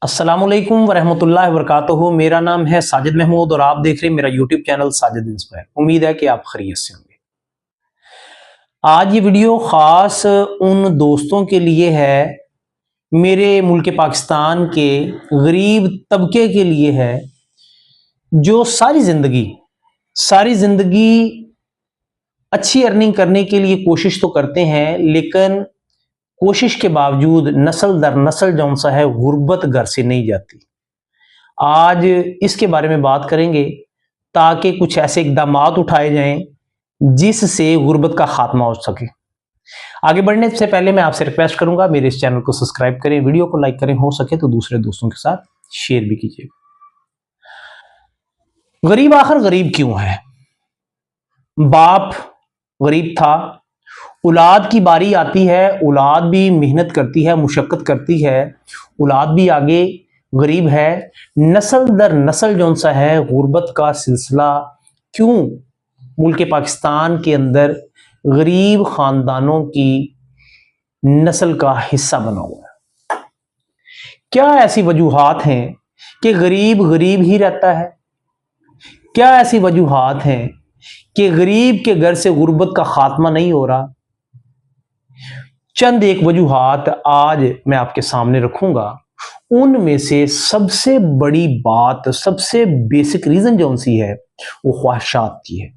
अस्सलाम वालेकुम वरहमतुल्लाहि वबरकातुहू। मेरा नाम है साजिद महमूद और आप देख रहे हैं मेरा यूट्यूब चैनल साजिद इंस्पायर। उम्मीद है कि आप खैरियत से होंगे। आज ये वीडियो ख़ास उन दोस्तों के लिए है, मेरे मुल्क पाकिस्तान के गरीब तबके के लिए है, जो सारी ज़िंदगी अच्छी अर्निंग करने के लिए कोशिश तो करते हैं, लेकिन कोशिश के बावजूद नस्ल दर नस्ल जौन सा है गुर्बत घर से नहीं जाती। आज इसके बारे में बात करेंगे ताकि कुछ ऐसे इकदाम उठाए जाएं जिससे गुर्बत का खात्मा हो सके। आगे बढ़ने से पहले मैं आपसे रिक्वेस्ट करूंगा, मेरे इस चैनल को सब्सक्राइब करें, वीडियो को लाइक करें, हो सके तो दूसरे दोस्तों के साथ शेयर भी कीजिए। गरीब आखिर गरीब क्यों है? बाप गरीब था, औलाद की बारी आती है, औलाद भी मेहनत करती है, मुशक्कत करती है, औलाद भी आगे गरीब है। नस्ल दर नस्ल जौन सा है गुर्बत का सिलसिला क्यों मुल्क पाकिस्तान के अंदर गरीब खानदानों की नस्ल का हिस्सा बना हुआ है? क्या ऐसी वजूहात हैं कि गरीब गरीब ही रहता है? क्या ऐसी वजूहात हैं कि गरीब के घर से गुर्बत का खात्मा नहीं हो रहा? चंद एक वजूहात आज मैं आपके सामने रखूंगा। उनमें से सबसे बड़ी बात, सबसे बेसिक रीजन जौन सी है वो ख्वाहिशात की है।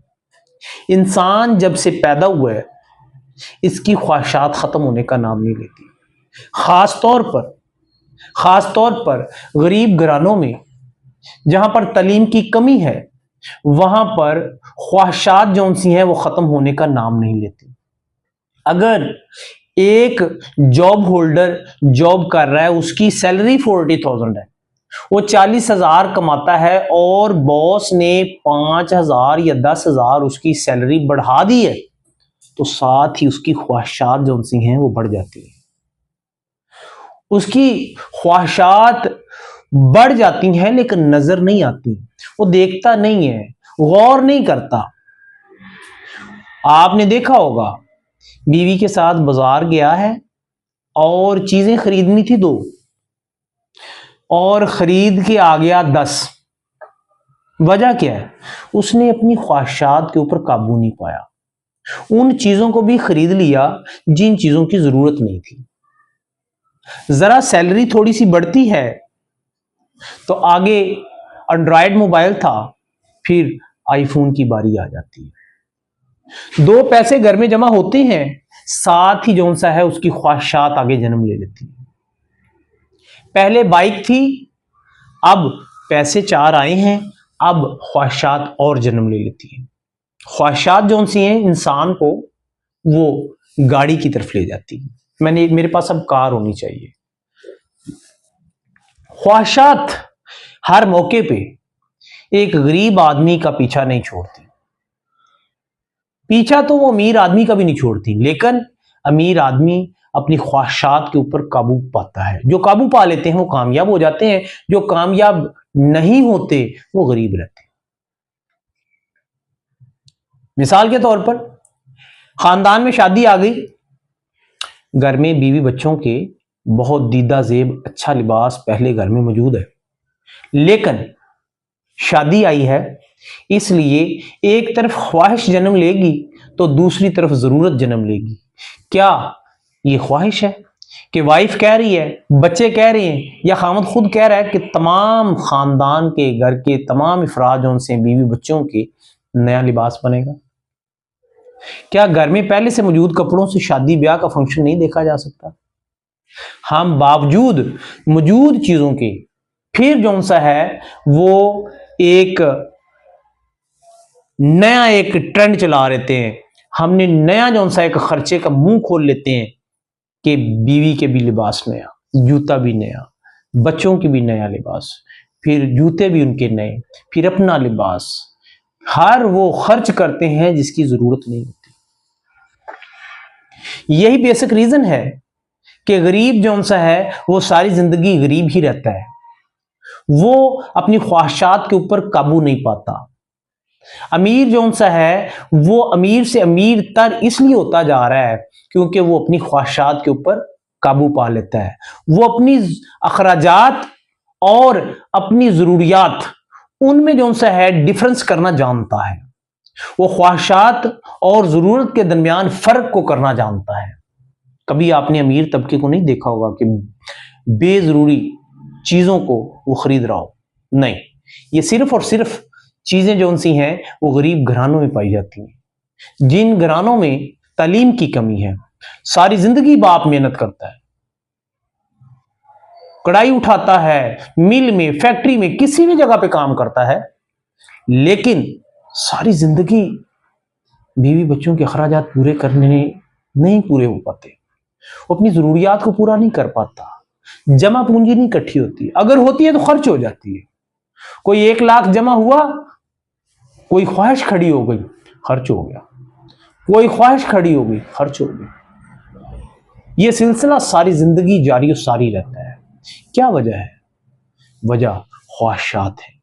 इंसान जब से पैदा हुआ है इसकी ख्वाहिशात खत्म होने का नाम नहीं लेती। खास तौर पर गरीब घरानों में जहां पर तालीम की कमी है, वहां पर ख्वाहिशात जौन सी हैं वो खत्म होने का नाम नहीं लेती। अगर एक जॉब होल्डर जॉब कर रहा है, उसकी सैलरी 40,000 है, वो 40,000 कमाता है और बॉस ने 5,000 या 10,000 उसकी सैलरी बढ़ा दी है, तो साथ ही उसकी ख्वाहिशात जो सी हैं वो बढ़ जाती है। उसकी ख्वाहिशात बढ़ जाती हैं लेकिन नजर नहीं आती, वो देखता नहीं है, गौर नहीं करता। आपने देखा होगा, बीवी के साथ बाजार गया है और चीजें खरीदनी थी 2 और खरीद के आ गया 10। वजह क्या है? उसने अपनी ख्वाहिशात के ऊपर काबू नहीं पाया, उन चीजों को भी खरीद लिया जिन चीजों की जरूरत नहीं थी। जरा सैलरी थोड़ी सी बढ़ती है तो आगे एंड्रॉयड मोबाइल था, फिर आईफोन की बारी आ जाती है। 2 पैसे घर में जमा होते हैं, साथ ही जौन सा है उसकी ख्वाहिशात आगे जन्म ले लेती है। पहले बाइक थी, अब पैसे 4 आए हैं, अब ख्वाहिशात और जन्म ले लेती है। ख्वाहिशात जौन सी हैं इंसान को वो गाड़ी की तरफ ले जाती है। मेरे पास अब कार होनी चाहिए। ख्वाहिशात हर मौके पे एक गरीब आदमी का पीछा नहीं छोड़ती। पीछा तो वो अमीर आदमी का भी नहीं छोड़ती, लेकिन अमीर आदमी अपनी ख्वाहिशात के ऊपर काबू पाता है। जो काबू पा लेते हैं वो कामयाब हो जाते हैं, जो कामयाब नहीं होते वो गरीब रहते हैं। मिसाल के तौर पर खानदान में शादी आ गई, घर में बीवी बच्चों के बहुत दीदा जेब अच्छा लिबास पहले घर में मौजूद है, लेकिन शादी आई है, इसलिए एक तरफ ख्वाहिश जन्म लेगी तो दूसरी तरफ जरूरत जन्म लेगी। क्या ये ख्वाहिश है कि वाइफ कह रही है, बच्चे कह रहे हैं, या खामद खुद कह रहा है कि तमाम खानदान के घर के तमाम अफराद उनसे बीवी बच्चों के नया लिबास बनेगा? क्या घर में पहले से मौजूद कपड़ों से शादी ब्याह का फंक्शन नहीं देखा जा सकता? हम बावजूद मौजूद चीजों के फिर जौन सा है वो एक नया एक ट्रेंड चला लेते हैं। हमने नया जौन सा एक खर्चे का मुंह खोल लेते हैं कि बीवी के भी लिबास नया, जूता भी नया, बच्चों की भी नया लिबास, फिर जूते भी उनके नए, फिर अपना लिबास। हर वो खर्च करते हैं जिसकी जरूरत नहीं होती। यही बेसिक रीजन है कि गरीब जौन सा है वो सारी जिंदगी गरीब ही रहता है। वो अपनी ख्वाहिशात के ऊपर काबू नहीं पाता। अमीर जौन सा है वो अमीर से अमीर तर इसलिए होता जा रहा है क्योंकि वो अपनी ख्वाहिशात के ऊपर काबू पा लेता है। वो अपनी अखराजात اور اپنی ضروریات ان میں جو سا ہے ڈفرنس کرنا جانتا ہے، وہ خواہشات اور ضرورت کے درمیان فرق کو کرنا جانتا ہے۔ کبھی آپ نے امیر طبقے کو نہیں دیکھا ہوگا کہ بے ضروری چیزوں کو وہ خرید رہا ہو، نہیں، یہ صرف اور صرف چیزیں جو ان سی ہیں وہ غریب گھرانوں میں پائی جاتی ہیں، جن گھرانوں میں تعلیم کی کمی ہے۔ ساری زندگی باپ محنت کرتا ہے، کڑائی اٹھاتا ہے، مل میں، فیکٹری میں، کسی بھی جگہ پہ کام کرتا ہے، لیکن ساری زندگی بیوی بچوں کے اخراجات پورے کرنے نہیں پورے ہو پاتے، وہ اپنی ضروریات کو پورا نہیں کر پاتا، جمع پونجی نہیں اکٹھی ہوتی، اگر ہوتی ہے تو خرچ ہو جاتی ہے۔ کوئی 1 لاکھ جمع ہوا، کوئی خواہش کھڑی ہو گئی، خرچ ہو گیا، کوئی خواہش کھڑی ہو گئی، خرچ ہو گئی۔ یہ سلسلہ ساری زندگی جاری و ساری رہتا ہے۔ کیا وجہ ہے؟ وجہ خواہشات ہے۔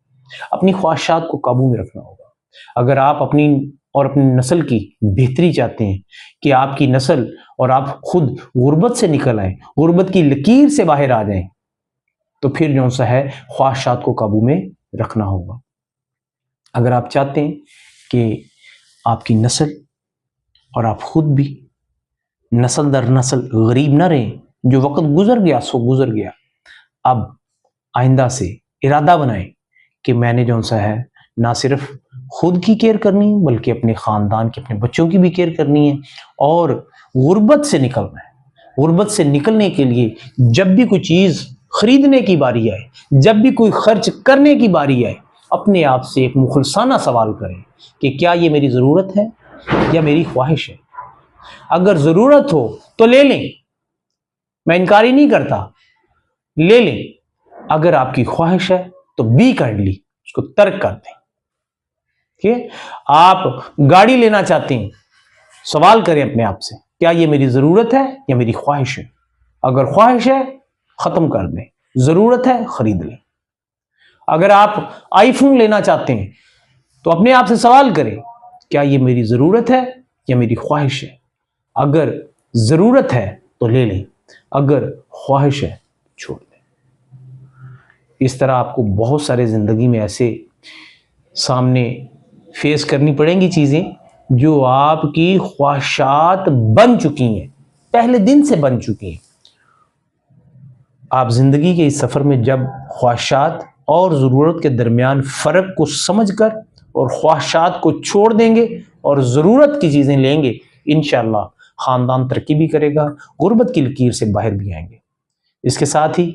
اپنی خواہشات کو قابو میں رکھنا ہوگا۔ اگر آپ اپنی اور اپنی نسل کی بہتری چاہتے ہیں کہ آپ کی نسل اور آپ خود غربت سے نکل آئیں، غربت کی لکیر سے باہر آ جائیں، تو پھر جو سا ہے خواہشات کو قابو میں رکھنا ہوگا۔ اگر آپ چاہتے ہیں کہ آپ کی نسل اور آپ خود بھی نسل در نسل غریب نہ رہیں، جو وقت گزر گیا سو گزر گیا، اب آئندہ سے ارادہ بنائیں کہ میں نے جو سا ہے نہ صرف خود کی کیئر کرنی ہے بلکہ اپنے خاندان کے، اپنے بچوں کی بھی کیئر کرنی ہے، اور غربت سے نکلنا ہے۔ غربت سے نکلنے کے لیے جب بھی کوئی چیز خریدنے کی باری آئے، جب بھی کوئی خرچ کرنے کی باری آئے، اپنے آپ سے ایک مخلصانہ سوال کریں کہ کیا یہ میری ضرورت ہے یا میری خواہش ہے؟ اگر ضرورت ہو تو لے لیں، میں انکاری نہیں کرتا، لے لیں۔ اگر آپ کی خواہش ہے تو بی کائنڈلی اس کو ترک کر دیں۔ آپ گاڑی لینا چاہتے ہیں، سوال کریں اپنے آپ سے کیا یہ میری ضرورت ہے یا میری خواہش ہے؟ اگر خواہش ہے ختم کر دیں، ضرورت ہے خرید لیں۔ اگر آپ آئی فون لینا چاہتے ہیں تو اپنے آپ سے سوال کریں کیا یہ میری ضرورت ہے یا میری خواہش ہے؟ اگر ضرورت ہے تو لے لیں، اگر خواہش ہے چھوڑ دیں۔ اس طرح آپ کو بہت سارے زندگی میں ایسے سامنے فیس کرنی پڑیں گی چیزیں جو آپ کی خواہشات بن چکی ہیں، پہلے دن سے بن چکی ہیں۔ آپ زندگی کے اس سفر میں جب خواہشات اور ضرورت کے درمیان فرق کو سمجھ کر اور خواہشات کو چھوڑ دیں گے اور ضرورت کی چیزیں لیں گے، انشاءاللہ خاندان ترقی بھی کرے گا، غربت کی لکیر سے باہر بھی آئیں گے۔ اس کے ساتھ ہی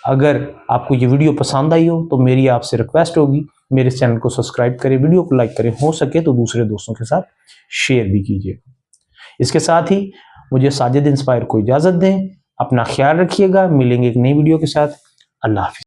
اگر آپ کو یہ ویڈیو پسند آئی ہو تو میری آپ سے ریکویسٹ ہوگی میرے چینل کو سبسکرائب کریں، ویڈیو کو لائک کریں، ہو سکے تو دوسرے دوستوں کے ساتھ شیئر بھی کیجیے۔ اس کے ساتھ ہی مجھے ساجد انسپائر کو اجازت دیں، اپنا خیال رکھیے گا، ملیں گے ایک نئی ویڈیو کے ساتھ۔ اللہ حافظ۔